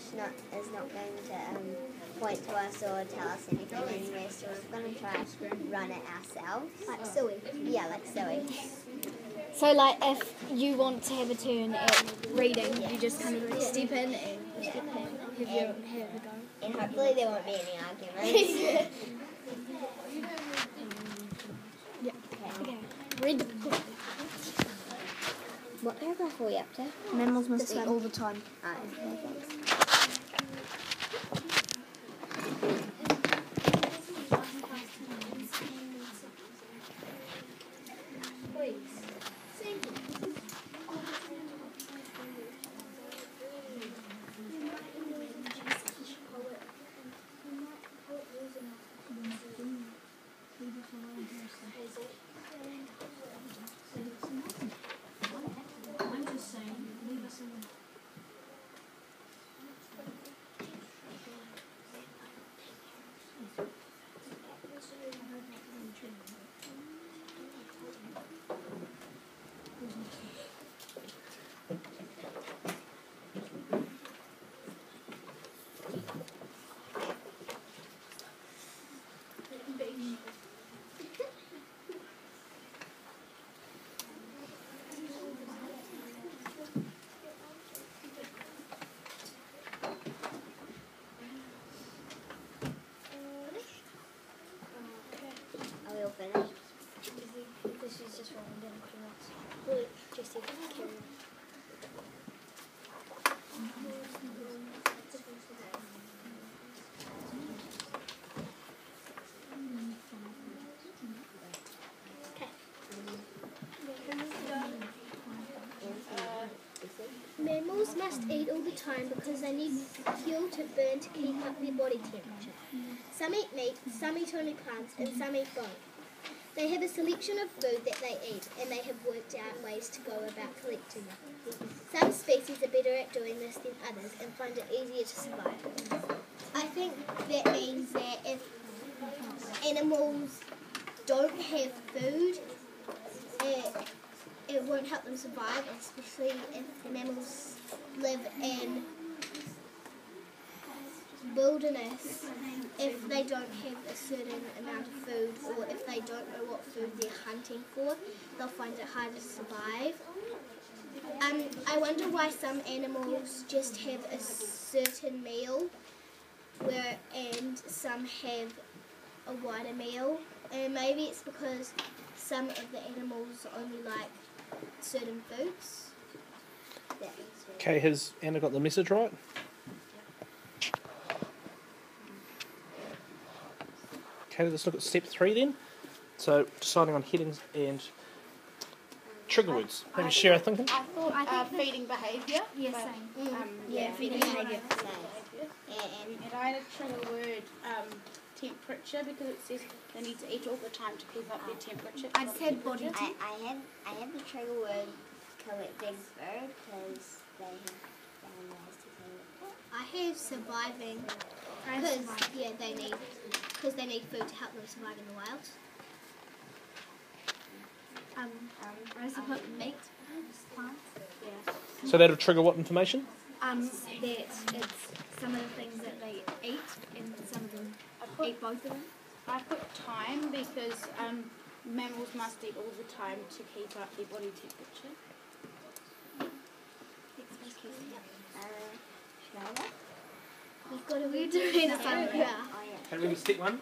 is not going to point to us or tell us anything anyway, so we're going to try and run it ourselves. Like suey. Yeah, like suey. So like if you want to have a turn at reading, you just kind of step in and have a go. And hopefully there won't be any arguments. Yeah. Okay. Read the book. What paragraph are we up to? Mammals must eat all the time. Oh, okay, thanks. Are we all finished? This is just rolling down pretty much. Well, just carry on. Mammals must eat all the time because they need fuel to burn to keep up their body temperature. Some eat meat, some eat only plants, and some eat both. They have a selection of food that they eat, and they have worked out ways to go about collecting it. Some species are better at doing this than others and find it easier to survive. I think that means that if animals don't have food, it won't help them survive, especially if mammals live in wilderness. If they don't have a certain amount of food, or if they don't know what food they're hunting for, they'll find it harder to survive. I wonder why some animals just have a certain meal, and some have a wider meal. And maybe it's because some of the animals only like certain foods. Okay, has Anna got the message right? Okay, let's look at step 3 then. So, deciding on headings and trigger words. Maybe share our thinking. I thought feeding behaviour. Yeah, same. Yeah, feeding behaviour. And I had a trigger word temperature because it says they need to eat all the time to keep up their temperature. I said body I had the trigger word collecting bird because they have ways to collect. I have surviving because they need food to help them survive in the wild. I also put meat, plants. So that'll trigger what information? That it's some of the things that they eat and some of them eat both of them. I put time because mammals must eat all the time to keep up their body temperature. You've got to We're doing the same. Yeah. Okay, ready, step 1.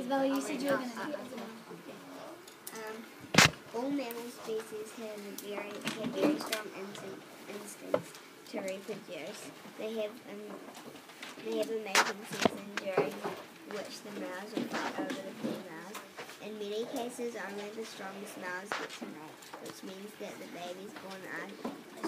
Well, you said you were going to. All mammal species have very strong instincts to reproduce. They have a mating season during which the males will fight over the females. In many cases, only the strongest males get to mate, which means that the babies born are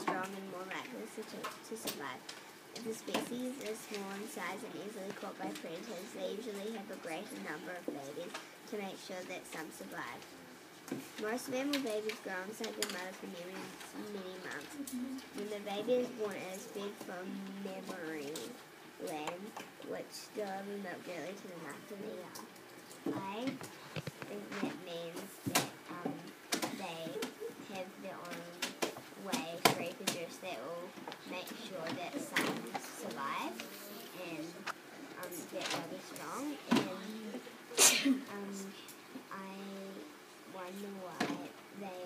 strong and more likely to survive. If the species is small in size and easily caught by predators, they usually have a greater number of babies to make sure that some survive. Most mammal babies grow inside their mother for many months. When the baby is born, it is fed from mammary gland, which deliver milk directly to the mouth of the young. I think that means that they have their own way to reproduce that will make sure that some survive and get really strong. And I wonder why they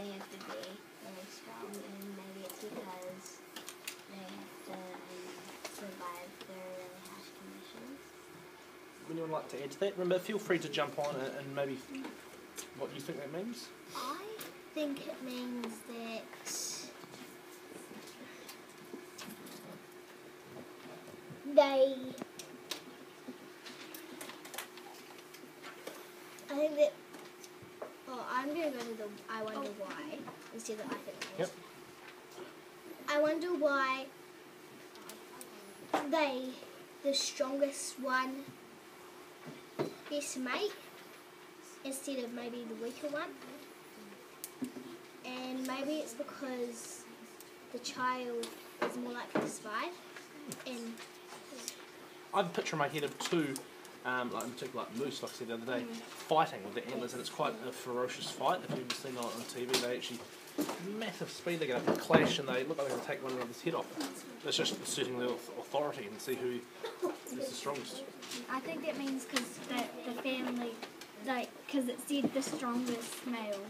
have to be really strong, and maybe it's because they have to survive very, really harsh conditions. Would anyone like to add to that? Remember, feel free to jump on and maybe what you think that means. I think it means that I'm going to go to the I wonder why instead of I think it means. Yep. I wonder why the strongest one gets to mate instead of maybe the weaker one. And maybe it's because the child is more likely to survive. And I have a picture in my head of two, like in particular like moose, like I said the other day, fighting with their antlers, and it's quite a ferocious fight. If you've ever seen it on TV, they actually massive speed, they get up and clash, and they look like they're going to take one another's head off. It's just asserting their authority and see who is the strongest. I think that means because the family, because it said the strongest male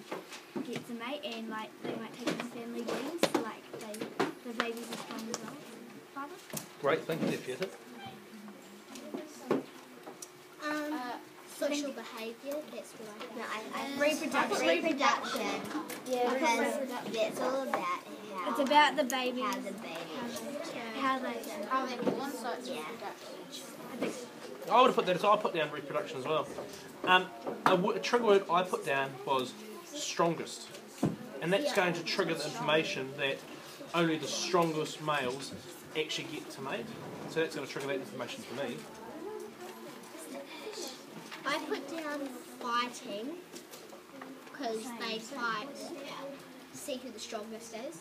gets a mate, and they might take the family genes, the babies are strong as well. Father? Great, thank you there, Peter. social behaviour, that's what I think. No, I reproduction. Yeah, because that's all about how. It's about the babies. How the babies. How they born, so it's reproduction. I would have put that, so I put down reproduction as well. A trigger word I put down was strongest. And that's going to trigger the information that only the strongest males actually get to mate. So that's going to trigger that information for me. I put down fighting because they fight, see who the strongest is.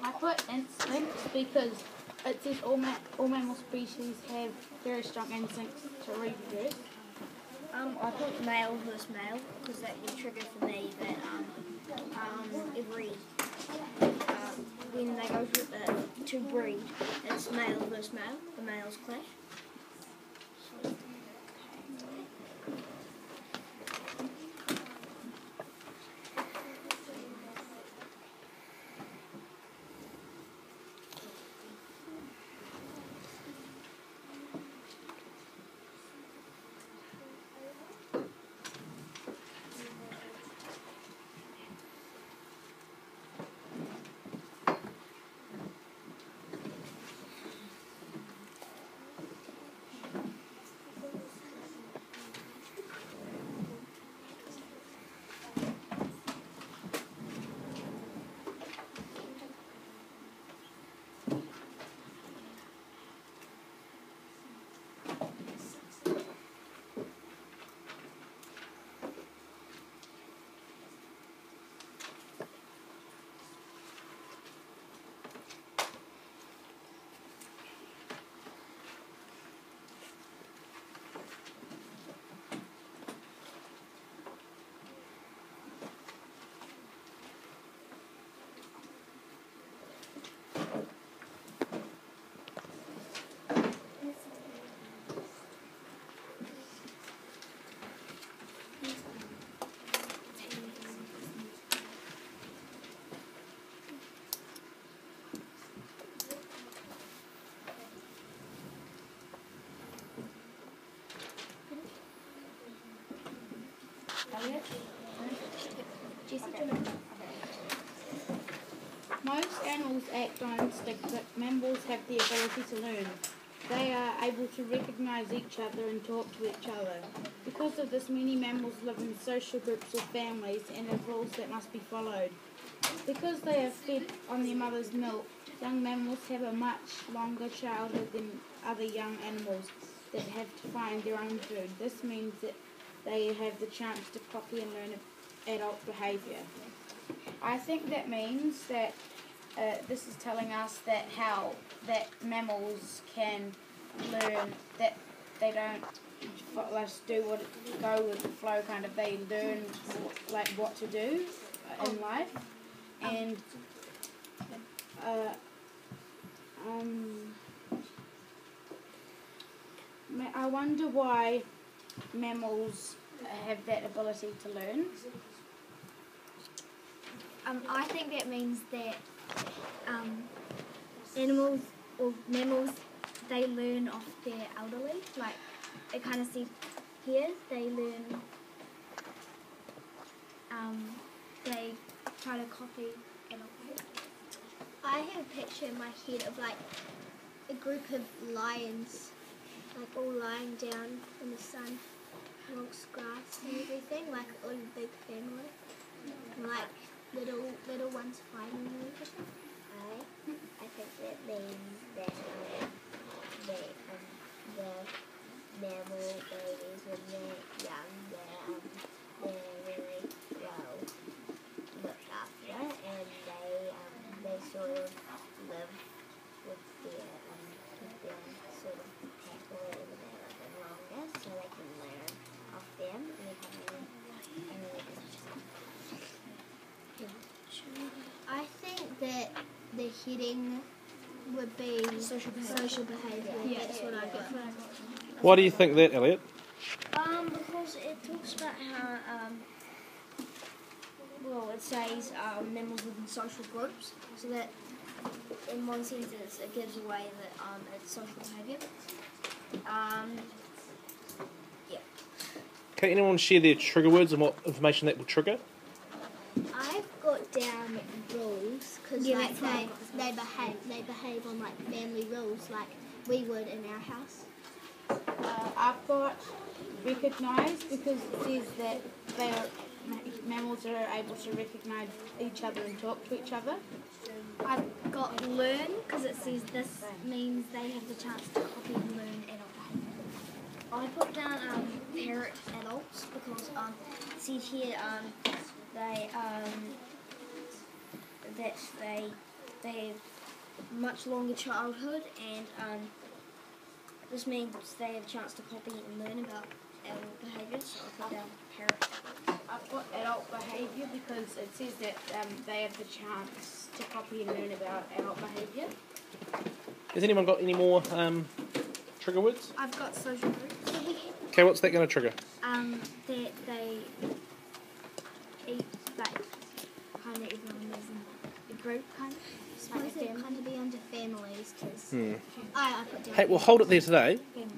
I put instincts because it says all mammal species have very strong instincts to reproduce. I put male versus male because that would trigger for me that when they go to breed, it's male versus male. The males clash. Jesse, do you want to- Most animals act on instinct, but mammals have the ability to learn. They are able to recognise each other and talk to each other. Because of this, many mammals live in social groups or families and have rules that must be followed. Because they are fed on their mother's milk, young mammals have a much longer childhood than other young animals that have to find their own food. This means that they have the chance to copy and learn adult behaviour. I think that means that this is telling us that how that mammals can learn, that they don't just do what go with the flow kind of. They learn like what to do in life, and I wonder why mammals have that ability to learn. I think that means that animals or mammals, they learn off their elderly. Like it kind of said here, they learn. They try to copy adult behaviour. I have a picture in my head of like a group of lions, like all lying down in the sun, amongst grass and everything, like all a big family, and like little ones fighting and everything. I think that means that the mammal babies when they're young, they're really well looked after, and they sort of live with their sort of pack or whatever they live in longer, so they can learn off them and they have a really good job. I think that the heading would be social behaviour. Yeah, That's what I got. Why do you think that, Elliot? Because it talks about how, it says mammals live in social groups, so that in one sense it gives away that it's social behaviour. Yeah. Can anyone share their trigger words and what information that will trigger? I've got down rules because Yeah, like that's they behave on like family rules like we would in our house. I've got recognise because it says that mammals are able to recognise each other and talk to each other. I've got learn because it says this means they have the chance to copy and learn adult behaviour. I put down parrot adults because it says here they that they have much longer childhood, and this means they have a chance to copy and learn about adult behaviours. So I put down parrot adults. I've got adult behaviour because it says that they have the chance to copy and learn about adult behaviour. Has anyone got any more trigger words? I've got social groups. Okay, what's that going to trigger? That they eat like kind of everyone lives in a group kind of. Suppose it kind of be under families because I put down. Hey, well, hold it there today. Family.